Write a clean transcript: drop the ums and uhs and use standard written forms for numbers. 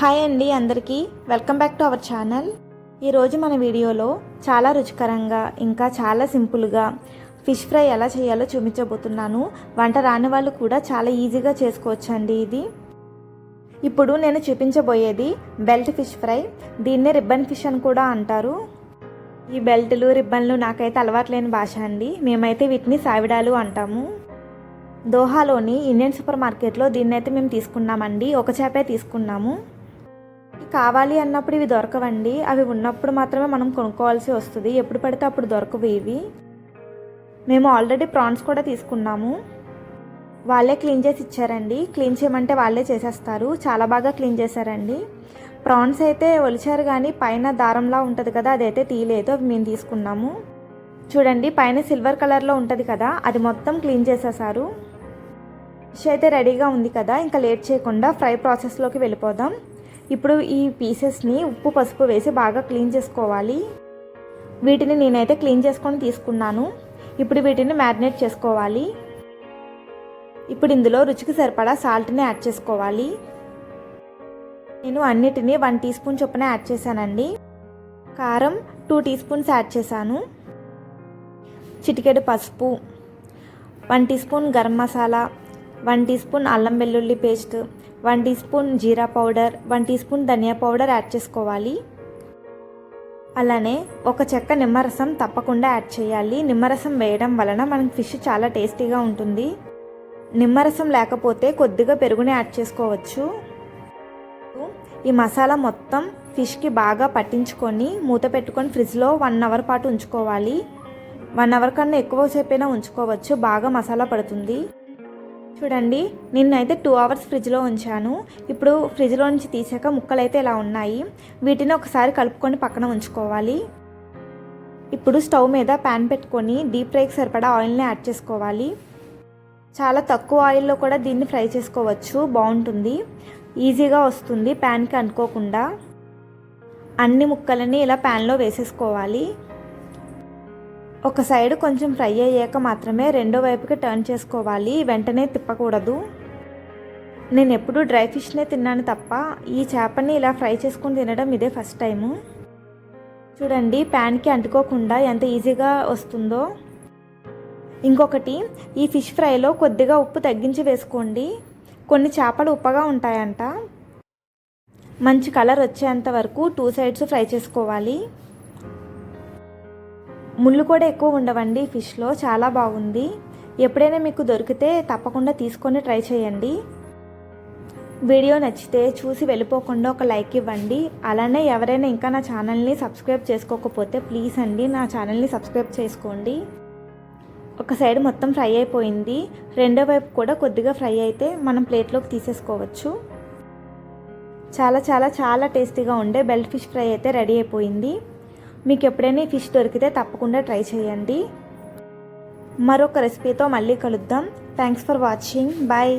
Hi అండి అందరికీ welcome back to our channel. ఈరోజు మన వీడియోలో చాలా రుచికరంగా ఇంకా చాలా సింపుల్గా ఫిష్ ఫ్రై ఎలా చేయాలో చూపించబోతున్నాను. వంట రాని వాళ్ళు కూడా చాలా ఈజీగా చేసుకోవచ్చండి ఇది. ఇప్పుడు నేను చూపించబోయేది బెల్ట్ ఫిష్ ఫ్రై. దీన్నే రిబ్బన్ ఫిష్ అని కూడా అంటారు. ఈ బెల్ట్లు రిబ్బన్లు నాకైతే అలవాట్లేని భాష అండి. మేమైతే వీటిని సావిడాలు అంటాము. దోహాలోని ఇండియన్ సూపర్ మార్కెట్లో దీన్నైతే మేము తీసుకున్నామండి. ఒక చేపే తీసుకున్నాము. కావాలి అన్నప్పుడు ఇవి దొరకవండి. అవి ఉన్నప్పుడు మాత్రమే మనం కొనుక్కోవాల్సి వస్తుంది. ఎప్పుడు పడితే అప్పుడు దొరకవు ఇవి. మేము ఆల్రెడీ ప్రాన్స్ కూడా తీసుకున్నాము. వాళ్ళే క్లీన్ చేసి ఇచ్చారండి. క్లీన్ చేయమంటే వాళ్ళే చేసేస్తారు. చాలా బాగా క్లీన్ చేశారండి. ప్రాన్స్ అయితే ఒలిచారు కానీ పైన దారంలా ఉంటుంది కదా, అదైతే తీయలేదు. అవి మేము తీసుకున్నాము. చూడండి, పైన సిల్వర్ కలర్లో ఉంటుంది కదా, అది మొత్తం క్లీన్ చేసేసారు. ఫిష్ అయితే రెడీగా ఉంది కదా, ఇంకా లేట్ చేయకుండా ఫ్రై ప్రాసెస్లోకి వెళ్ళిపోదాం. ఇప్పుడు ఈ పీసెస్ని ఉప్పు పసుపు వేసి బాగా క్లీన్ చేసుకోవాలి. వీటిని నేనైతే క్లీన్ చేసుకొని తీసుకున్నాను. ఇప్పుడు వీటిని మ్యారినేట్ చేసుకోవాలి. ఇప్పుడు ఇందులో రుచికి సరిపడా సాల్ట్ని యాడ్ చేసుకోవాలి. నేను అన్నిటినీ 1 టీ స్పూన్ చొప్పున యాడ్ చేశానండి. కారం 2 టీ స్పూన్స్ యాడ్ చేశాను. చిటికెడు పసుపు, 1 teaspoon garam masala, 1 teaspoon అల్లం వెల్లుల్లి పేస్ట్, 1 టీ స్పూన్ జీరా పౌడర్, 1 టీ స్పూన్ ధనియా పౌడర్ యాడ్ చేసుకోవాలి. అలానే ఒక చెక్క నిమ్మరసం తప్పకుండా యాడ్ చేయాలి. నిమ్మరసం వేయడం వలన మనకి ఫిష్ చాలా టేస్టీగా ఉంటుంది. నిమ్మరసం లేకపోతే కొద్దిగా పెరుగుని యాడ్ చేసుకోవచ్చు. ఈ మసాలా మొత్తం ఫిష్కి బాగా పట్టించుకొని మూత పెట్టుకొని ఫ్రిడ్జ్లో 1 అవర్ పాటు ఉంచుకోవాలి. 1 అవర్ కన్నా ఎక్కువ సేపైనా ఉంచుకోవచ్చు, బాగా మసాలా పడుతుంది. చూడండి, నిన్నైతే 2 అవర్స్ ఫ్రిడ్జ్లో ఉంచాను. ఇప్పుడు ఫ్రిడ్జ్లో నుంచి తీసాక ముక్కలు అయితే ఇలా ఉన్నాయి. వీటిని ఒకసారి కలుపుకొని పక్కన ఉంచుకోవాలి. ఇప్పుడు స్టవ్ మీద ప్యాన్ పెట్టుకొని డీప్ ఫ్రైకి సరిపడా ఆయిల్ని యాడ్ చేసుకోవాలి. చాలా తక్కువ ఆయిల్లో కూడా దీన్ని ఫ్రై చేసుకోవచ్చు, బాగుంటుంది, ఈజీగా వస్తుంది ప్యాన్కి అంటుకోకుండా. అన్ని ముక్కలని ఇలా ప్యాన్లో వేసేసుకోవాలి. ఒక సైడ్ కొంచెం ఫ్రై అయ్యాక మాత్రమే రెండో వైపుకి టర్న్ చేసుకోవాలి. వెంటనే తిప్పకూడదు. నేను ఎప్పుడూ డ్రై ఫిష్నే తిన్నాను తప్ప ఈ చేపని ఇలా ఫ్రై చేసుకొని తినడం ఇదే ఫస్ట్ టైము. చూడండి, ప్యాన్కి అంటుకోకుండా ఎంత ఈజీగా వస్తుందో. ఇంకొకటి, ఈ ఫిష్ ఫ్రైలో కొద్దిగా ఉప్పు తగ్గించి వేసుకోండి. కొన్ని చేపలు ఉప్పగా ఉంటాయంట. మంచి కలర్ వచ్చేంత వరకు 2 సైడ్స్ ఫ్రై చేసుకోవాలి. ముళ్ళు కూడా ఎక్కువ ఉండవండి ఫిష్లో, చాలా బాగుంది. ఎప్పుడైనా మీకు దొరికితే తప్పకుండా తీసుకొని ట్రై చేయండి. వీడియో నచ్చితే చూసి వెళ్ళిపోకుండా ఒక లైక్ ఇవ్వండి. అలానే ఎవరైనా ఇంకా నా ఛానల్ని సబ్స్క్రైబ్ చేసుకోకపోతే ప్లీజ్ అండి నా ఛానల్ని సబ్స్క్రైబ్ చేసుకోండి. ఒక సైడ్ మొత్తం ఫ్రై అయిపోయింది. రెండో వైపు కూడా కొద్దిగా ఫ్రై అయితే మనం ప్లేట్లోకి తీసేసుకోవచ్చు. చాలా చాలా చాలా టేస్టీగా ఉండే బెల్ట్ ఫిష్ ఫ్రై అయితే రెడీ అయిపోయింది. మీకు ఎప్పుడైనా ఈ ఫిష్ దొరికితే తప్పకుండా ట్రై చేయండి. మరొక రెసిపీతో మళ్ళీ కలుద్దాం. Thanks for watching. బాయ్.